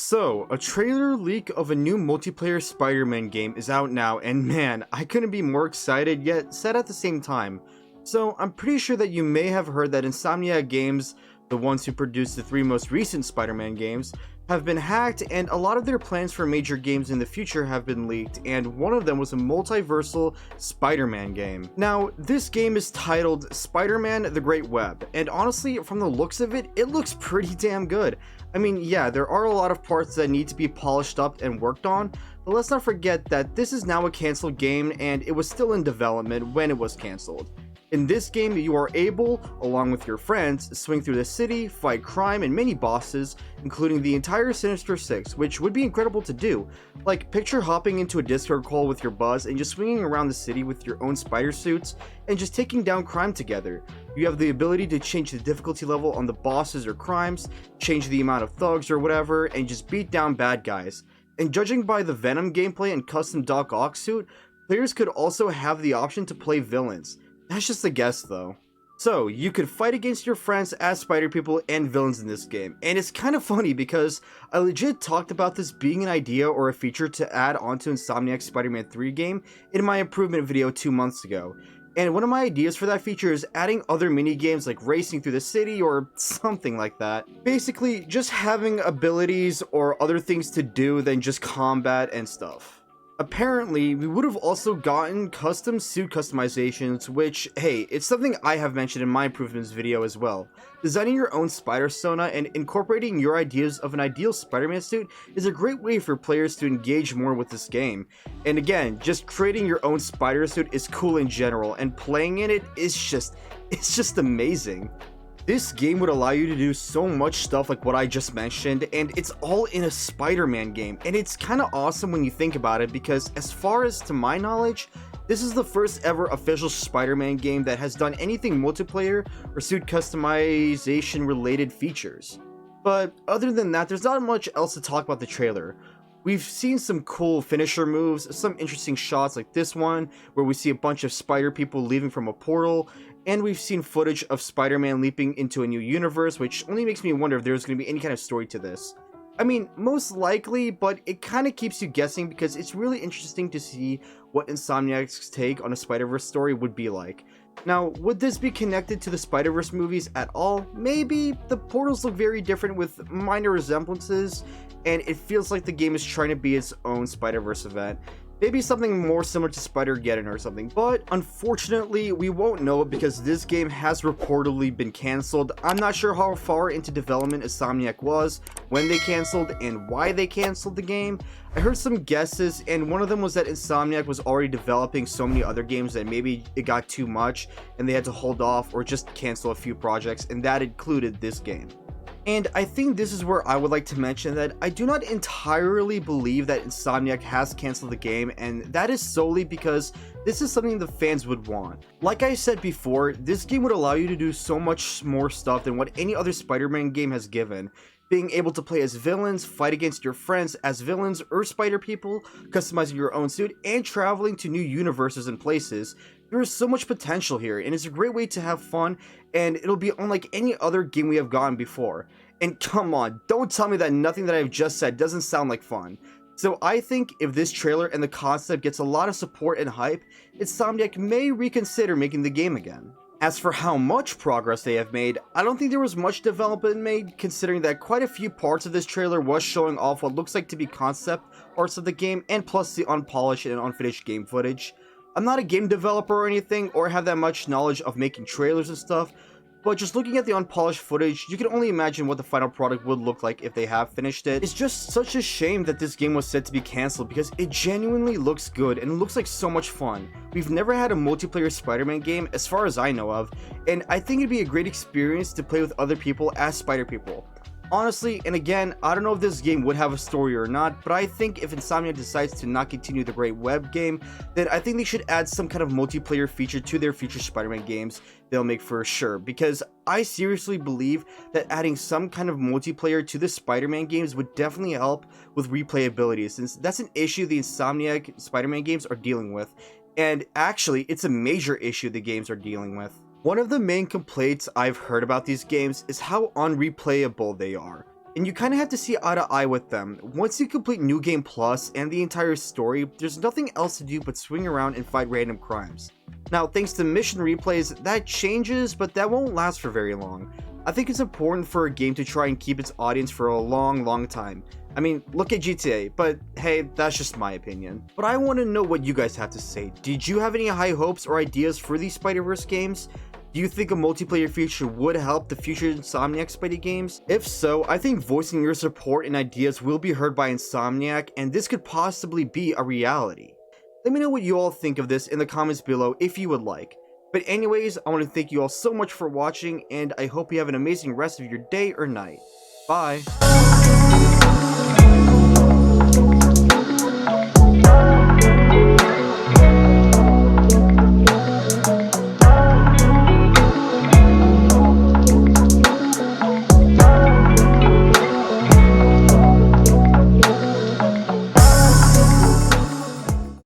So, a trailer leak of a new multiplayer Spider-Man game is out now, and man, I couldn't be more excited yet sad at the same time. So, I'm pretty sure that you may have heard that Insomniac Games, the ones who produced the three most recent Spider-Man games, have been hacked, and a lot of their plans for major games in the future have been leaked, and one of them was a multiversal Spider-Man game. Now, this game is titled Spider-Man: The Great Web, and honestly, from the looks of it, it looks pretty damn good. I mean, yeah, there are a lot of parts that need to be polished up and worked on, but let's not forget that this is now a cancelled game, and it was still in development when it was cancelled. In this game, you are able, along with your friends, swing through the city, fight crime and mini bosses, including the entire Sinister Six, which would be incredible to do. Like, picture hopping into a Discord call with your buzz and just swinging around the city with your own spider suits and just taking down crime together. You have the ability to change the difficulty level on the bosses or crimes, change the amount of thugs or whatever, and just beat down bad guys. And judging by the Venom gameplay and custom Doc Ock suit, players could also have the option to play villains. That's just a guess though. So, you could fight against your friends as spider people and villains in this game, and it's kind of funny because I legit talked about this being an idea or a feature to add onto Insomniac Spider-Man 3 game in my improvement video 2 months ago. And one of my ideas for that feature is adding other mini games like racing through the city or something like that. Basically, just having abilities or other things to do than just combat and stuff. Apparently, we would have also gotten custom suit customizations, which, hey, it's something I have mentioned in my improvements video as well. Designing your own spider persona and incorporating your ideas of an ideal Spider-Man suit is a great way for players to engage more with this game. And again, just creating your own spider suit is cool in general, and playing in it is it's just amazing. This game would allow you to do so much stuff like what I just mentioned, and it's all in a Spider-Man game, and it's kind of awesome when you think about it because as far as to my knowledge, this is the first ever official Spider-Man game that has done anything multiplayer or suit customization related features. But other than that, there's not much else to talk about the trailer. We've seen some cool finisher moves, some interesting shots like this one, where we see a bunch of spider people leaving from a portal, and we've seen footage of Spider-Man leaping into a new universe, which only makes me wonder if there's going to be any kind of story to this. I mean, most likely, but it kind of keeps you guessing because it's really interesting to see what Insomniac's take on a Spider-Verse story would be like. Now, would this be connected to the Spider-Verse movies at all? Maybe. The portals look very different with minor resemblances, and it feels like the game is trying to be its own Spider-Verse event. Maybe something more similar to Spider-Geddon or something, but unfortunately we won't know it because this game has reportedly been cancelled. I'm not sure how far into development Insomniac was, when they cancelled, and why they cancelled the game. I heard some guesses, and one of them was that Insomniac was already developing so many other games that maybe it got too much and they had to hold off or just cancel a few projects, and that included this game. And I think this is where I would like to mention that I do not entirely believe that Insomniac has canceled the game, and that is solely because this is something the fans would want. Like I said before, this game would allow you to do so much more stuff than what any other Spider-Man game has given. Being able to play as villains, fight against your friends as villains or spider people, customizing your own suit, and traveling to new universes and places. There is so much potential here, and it's a great way to have fun, and it'll be unlike any other game we have gotten before. And come on, don't tell me that nothing that I've just said doesn't sound like fun. So I think if this trailer and the concept gets a lot of support and hype, Insomniac may reconsider making the game again. As for how much progress they have made, I don't think there was much development made, considering that quite a few parts of this trailer was showing off what looks like to be concept parts of the game, and plus the unpolished and unfinished game footage. I'm not a game developer or anything, or have that much knowledge of making trailers and stuff, but just looking at the unpolished footage, you can only imagine what the final product would look like if they have finished it. It's just such a shame that this game was set to be cancelled because it genuinely looks good and it looks like so much fun. We've never had a multiplayer Spider-Man game as far as I know of, and I think it'd be a great experience to play with other people as spider people. Honestly, and again, I don't know if this game would have a story or not, but I think if Insomniac decides to not continue the Great Web game, then I think they should add some kind of multiplayer feature to their future Spider-Man games they'll make for sure, because I seriously believe that adding some kind of multiplayer to the Spider-Man games would definitely help with replayability, since that's an issue the Insomniac Spider-Man games are dealing with, and actually, it's a major issue the games are dealing with. One of the main complaints I've heard about these games is how unreplayable they are. and you kind of have to see eye to eye with them. Once you complete New Game Plus and the entire story, there's nothing else to do but swing around and fight random crimes. Now, thanks to mission replays, that changes, but that won't last for very long. I think it's important for a game to try and keep its audience for a long time. I mean, look at GTA, but hey, that's just my opinion. But I want to know what you guys have to say. Did you have any high hopes or ideas for these Spider-Verse games? Do you think a multiplayer feature would help the future Insomniac Spidey games? If so, I think voicing your support and ideas will be heard by Insomniac, and this could possibly be a reality. Let me know what you all think of this in the comments below if you would like. But anyways, I want to thank you all so much for watching, and I hope you have an amazing rest of your day or night. Bye!